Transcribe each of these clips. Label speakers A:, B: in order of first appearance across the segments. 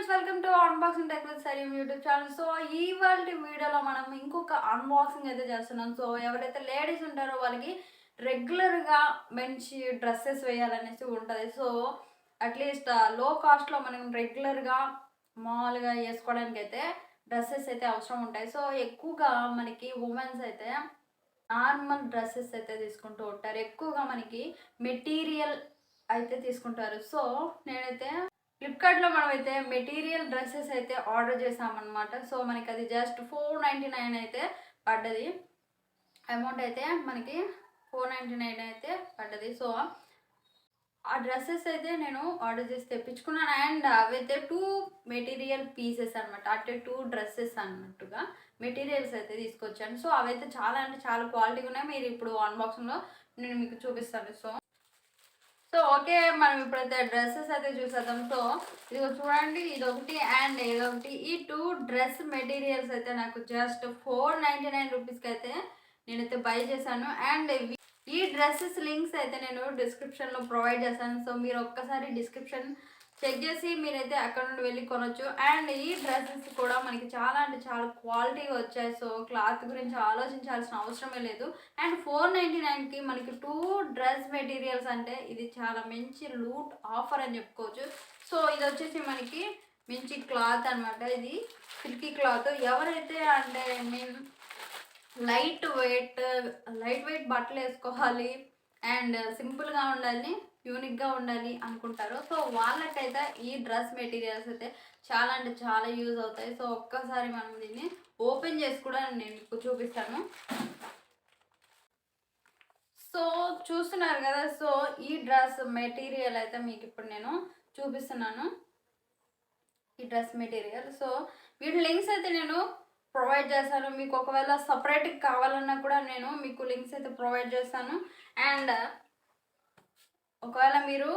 A: Friends, welcome to unboxing tech with Saleem YouTube channel. So ఇవాళ వీడియోలో మనం ఇంకొక అన్బాక్సింగ్ అయితే చేస్తున్నాం. సో ఎవరైతే లేడీస్ ఉంటారో వాళ్ళకి రెగ్యులర్గా మంచి డ్రెస్సెస్ వేయాలనేసి ఉంటుంది. సో అట్లీస్ట్ లో కాస్ట్లో మనం రెగ్యులర్గా మామూలుగా వేసుకోవడానికి అయితే డ్రెస్సెస్ అయితే అవసరం ఉంటాయి. సో ఎక్కువగా మనకి ఉమెన్స్ అయితే నార్మల్ డ్రెస్సెస్ అయితే తీసుకుంటూ ఉంటారు. ఎక్కువగా మనకి మెటీరియల్ అయితే తీసుకుంటారు. సో నేనైతే ఫ్లిప్కార్ట్లో మనమైతే మెటీరియల్ డ్రెస్సెస్ అయితే ఆర్డర్ చేసామన్నమాట. సో మనకి అది జస్ట్ 499 అయితే పడ్డది. అమౌంట్ అయితే మనకి 499 అయితే పడ్డది. సో ఆ డ్రెస్సెస్ అయితే నేను ఆర్డర్ చేసి తెప్పించుకున్నాను. అండ్ అవైతే 2 మెటీరియల్ పీసెస్ అనమాట, అంటే 2 డ్రెస్సెస్ అన్నట్టుగా మెటీరియల్స్ అయితే తీసుకొచ్చాను. సో అవైతే చాలా అంటే చాలా క్వాలిటీగా ఉన్నాయి. మీరు ఇప్పుడు అన్బాక్సింగ్లో నేను మీకు చూపిస్తాను. సో ఓకే, మనం ఇప్పుడైతే డ్రెస్సెస్ అయితే చూసేద్దాం. సో ఇది చూడండి, ఇదొకటి అండ్ ఇదొకటి. ఈ 2 డ్రెస్ మెటీరియల్స్ అయితే నాకు జస్ట్ 499 రూపీస్కి అయితే నేనైతే బై చేశాను. అండ్ ఈ డ్రెస్సెస్ లింక్స్ అయితే నేను డిస్క్రిప్షన్లో ప్రొవైడ్ చేశాను. సో మీరు ఒక్కసారి డిస్క్రిప్షన్ చెక్ చేసి మీరైతే అక్కడ నుండి వెళ్ళి కొనవచ్చు. అండ్ ఈ డ్రెస్సెస్ కూడా మనకి చాలా అంటే చాలా క్వాలిటీగా వచ్చాయి. సో క్లాత్ గురించి ఆలోచించాల్సిన అవసరమే లేదు. అండ్ 499కి మనకి 2 డ్రెస్ మెటీరియల్స్ అంటే ఇది చాలా మంచి లూట్ ఆఫర్ అని చెప్పుకోవచ్చు. సో ఇది వచ్చేసి మనకి మంచి క్లాత్ అనమాట. ఇది సిల్కీ క్లాత్. ఎవరైతే అంటే లైట్ వెయిట్ బట్టలు వేసుకోవాలి అండ్ సింపుల్గా ఉండాలి, యూనిక్గా ఉండాలి అనుకుంటారు. సో వాళ్ళకైతే ఈ డ్రెస్ మెటీరియల్స్ అయితే చాలా అంటే చాలా యూజ్ అవుతాయి. సో ఒక్కసారి మనం దీన్ని ఓపెన్ చేసి కూడా నేను మీకు చూపిస్తాను. సో చూస్తున్నారు కదా, సో ఈ డ్రెస్ మెటీరియల్ అయితే మీకు ఇప్పుడు నేను చూపిస్తున్నాను. ఈ డ్రెస్ మెటీరియల్, సో వీటి లింక్స్ అయితే నేను ప్రొవైడ్ చేస్తాను. మీకు ఒకవేళ సపరేట్గా కావాలన్నా కూడా నేను మీకు లింక్స్ అయితే ప్రొవైడ్ చేస్తాను. అండ్ ఒకవేళ మీరు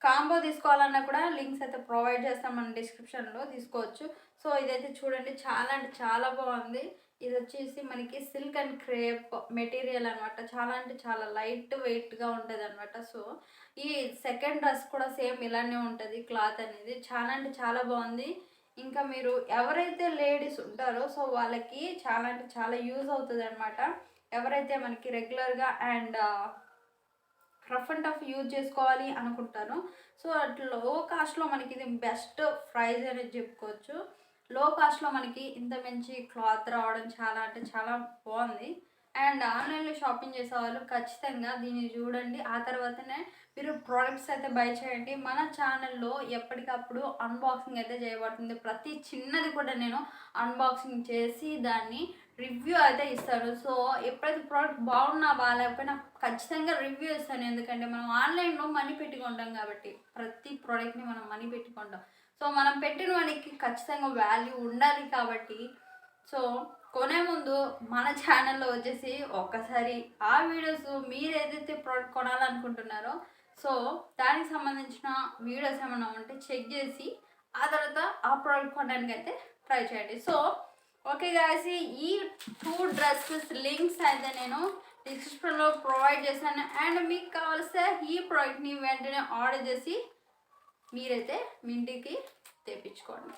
A: కాంబో తీసుకోవాలన్నా కూడా లింక్స్ అయితే ప్రొవైడ్ చేస్తాం, మన డిస్క్రిప్షన్లో తీసుకోవచ్చు. సో ఇదైతే చూడండి, చాలా అంటే చాలా బాగుంది. ఇది వచ్చేసి మనకి సిల్క్ అండ్ క్రేప్ మెటీరియల్ అనమాట. చాలా అంటే చాలా లైట్ వెయిట్గా ఉంటుంది అనమాట. సో ఈ సెకండ్ డ్రెస్ కూడా సేమ్ ఇలానే ఉంటుంది క్లాత్ అనేది. చాలా అంటే చాలా బాగుంది. ఇంకా మీరు ఎవరైతే లేడీస్ ఉంటారో సో వాళ్ళకి చాలా అంటే చాలా యూజ్ అవుతుంది అనమాట. ఎవరైతే మనకి రెగ్యులర్గా and rough and tough use చేసుకోవాలి అనుకుంటాను. సో అట్లా లో కాస్ట్లో మనకి ఇది బెస్ట్ ప్రైజ్ అనేది చెప్పుకోవచ్చు. లో కాస్ట్లో మనకి ఇంత మంచి క్లాత్ రావడం చాలా అంటే చాలా బాగుంది. అండ్ ఆన్లైన్లో షాపింగ్ చేసే వాళ్ళు ఖచ్చితంగా దీన్ని చూడండి, ఆ తర్వాతనే మీరు ప్రోడక్ట్స్ అయితే బై చేయండి. మన ఛానల్లో ఎప్పటికప్పుడు అన్బాక్సింగ్ అయితే చేయబడుతుంది. ప్రతి చిన్నది కూడా నేను అన్బాక్సింగ్ చేసి దాన్ని రివ్యూ అయితే ఇస్తాను. సో ఎప్పుడైతే ప్రోడక్ట్ బాగున్నా బాగాలేకపోయినా ఖచ్చితంగా రివ్యూ ఇస్తాను. ఎందుకంటే మనం ఆన్లైన్లో మనీ పెట్టుకుంటాం కాబట్టి ప్రతి ప్రోడక్ట్ని మనం మనీ పెట్టుకుంటాం. సో మనం పెట్టిన మనకి ఖచ్చితంగా వాల్యూ ఉండాలి కాబట్టి సో కొనే ముందు మన ఛానల్లో వచ్చేసి ఒక్కసారి ఆ వీడియోస్ మీరు ఏదైతే ప్రోడక్ట్ కొనాలనుకుంటున్నారో సో దానికి సంబంధించిన వీడియోస్ ఏమైనా ఉంటే చెక్ చేసి ఆ తర్వాత ఆ ప్రోడక్ట్ కొనడానికి అయితే ట్రై చేయండి. సో ఓకే గాయ్స్, ఈ 2 డ్రెస్సెస్ లింక్స్ అయితే నేను డిస్క్రిప్షన్లో ప్రొవైడ్ చేశాను. అండ్ మీకు కావాల్సిన ఈ ప్రోడక్ట్ని వెంటనే ఆర్డర్ చేసి మీరైతే మీ ఇంటికి తెప్పించుకోండి.